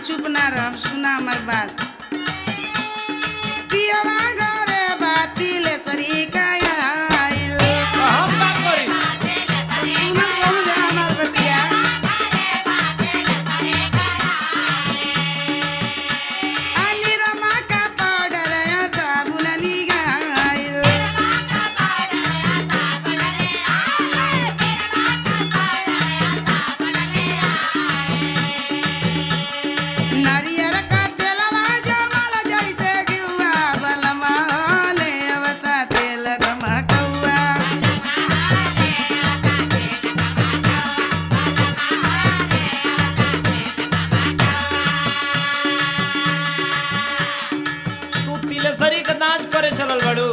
चुप ना रह, सुना हमार बात। पियवा घरे बाती ले सरी का आइल। हम का करी? सुना समझ हमार बतिया। अनिरमा का पाउडर या साबुन ली गाइल। नारियर का तेलवा जमल जैसे घिउवा, बलमा ले अवता तेल गमकौआ। तू तिलेसरी के नाच करे चलल बड़ू।